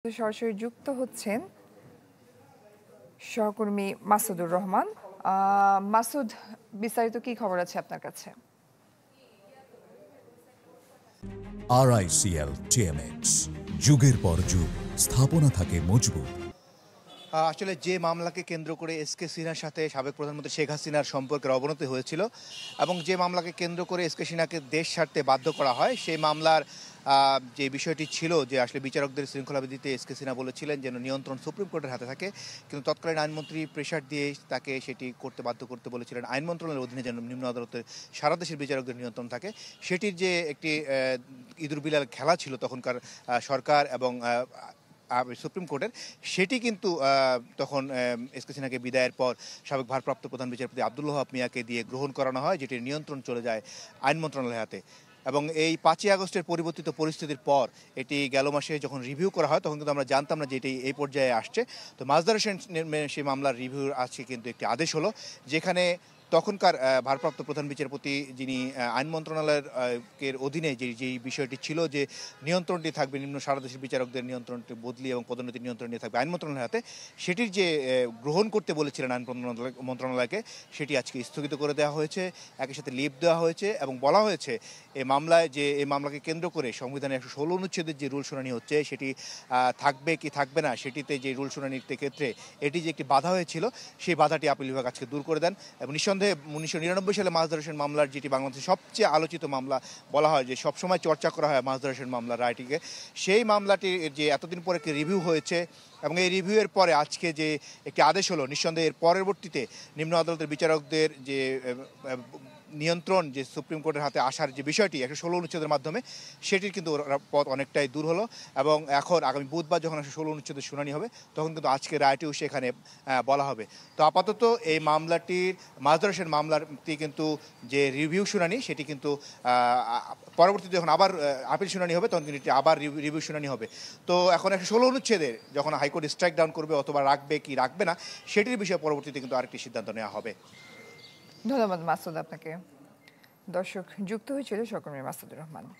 সরাসরি যুক্ত হচ্ছেন সহকর্মী মাসুদুর রহমান। মাসুদ, বিস্তারিত কি খবর আছে আপনার কাছে? RICL TMX, যুগের পর যুগ স্থাপনা থাকে মজবুত। আসলে যে মামলাকে কেন্দ্র করে এসকে সিনহার সাথে সাবেক প্রধানমন্ত্রী শেখ হাসিনার সম্পর্কের অবনতি হয়েছিল এবং যে মামলাকে কেন্দ্র করে এসকে সিনহাকে দেশ ছাড়তে বাধ্য করা হয়, সেই মামলার যে বিষয়টি ছিল যে আসলে বিচারকদের শৃঙ্খলাবিধিতে এসকে সিনহা বলেছিলেন যেন নিয়ন্ত্রণ সুপ্রিম কোর্টের হাতে থাকে, কিন্তু তৎকালীন আইনমন্ত্রী প্রেশার দিয়ে তাকে সেটি করতে বাধ্য করতে বলেছিলেন আইন মন্ত্রণালয়ের অধীনে যেন নিম্ন আদালতের সারা দেশের বিচারকদের নিয়ন্ত্রণ থাকে। সেটির যে একটি ইঁদুর বিলাল খেলা ছিল তখনকার সরকার এবং সুপ্রিম কোর্টের, সেটি কিন্তু তখন এসকে সিনহাকে বিদায়ের পর সাবেক ভারপ্রাপ্ত প্রধান বিচারপতি আব্দুল ওহাব মিয়াকে দিয়ে গ্রহণ করানো হয়, যেটির নিয়ন্ত্রণ চলে যায় আইন মন্ত্রণালয়ের হাতে। এবং এই 5ই আগস্টের পরিবর্তিত পরিস্থিতির পর এটি গেল মাসে যখন রিভিউ করা হয় তখন কিন্তু আমরা জানতাম না যে এটি এই পর্যায়ে আসছে। তো মাজদার হোসেন সেই মামলার রিভিউর আজকে কিন্তু একটি আদেশ হলো, যেখানে তখনকার ভারপ্রাপ্ত প্রধান বিচারপতি যিনি আইন মন্ত্রণালয়ের অধীনে যেই বিষয়টি ছিল যে নিয়ন্ত্রণটি থাকবে নিম্ন সারা দেশের বিচারকদের নিয়ন্ত্রণটি বদলি এবং পদোন্নতির নিয়ন্ত্রণ নিয়ে থাকবে আইন মন্ত্রণালয়ের হাতে, সেটির যে গ্রহণ করতে বলেছিলেন আইন মন্ত্রণালয়কে, সেটি আজকে স্থগিত করে দেওয়া হয়েছে। একই সাথে লিভ দেওয়া হয়েছে এবং বলা হয়েছে এই মামলাকে কেন্দ্র করে সংবিধানের 116 অনুচ্ছেদের যে রুল শুনানি হচ্ছে সেটি থাকবে কি থাকবে না, সেটিতে যে রুল শুনানির ক্ষেত্রে এটি যে একটি বাধা হয়েছিল, সেই বাধাটি আপিল বিভাগ আজকে দূর করে দেন। এবং নিঃসন্দেহে 1999 সালে মাজদার হোসেন মামলার, যেটি বাংলাদেশের সবচেয়ে আলোচিত মামলা বলা হয়, যে সবসময় চর্চা করা হয় মাজদার হোসেন মামলার রায়টিকে, সেই মামলাটির যে এতদিন পরে একটি রিভিউ হয়েছে এবং এই রিভিউয়ের পরে আজকে যে একটি আদেশ হলো, নিঃসন্দেহে এর পরবর্তীতে নিম্ন আদালতের বিচারকদের যে নিয়ন্ত্রণ যে সুপ্রিম কোর্টের হাতে আসার যে বিষয়টি 116 অনুচ্ছেদের মাধ্যমে, সেটির কিন্তু পথ অনেকটাই দূর হলো। এবং এখন আগামী বুধবার যখন 116 অনুচ্ছেদের শুনানি হবে তখন কিন্তু আজকে রায়টিও সেখানে বলা হবে। তো আপাতত এই মামলাটির মাজদার হোসেন মামলাটি কিন্তু যে রিভিউ শুনানি, সেটি কিন্তু পরবর্তীতে যখন আবার আপিল শুনানি হবে তখন কিন্তু এটি আবার রিভিউ শুনানি হবে। তো এখন 116 অনুচ্ছেদের যখন হাইকোর্ট স্ট্রাইক ডাউন করবে অথবা রাখবে কি রাখবে না, সেটির বিষয়ে পরবর্তীতে কিন্তু আরেকটি সিদ্ধান্ত নেওয়া হবে। ধন্যবাদ মাসুদ আপনাকে। দর্শক, যুক্ত হয়েছিল সহকর্মী মাসুদুর রহমান।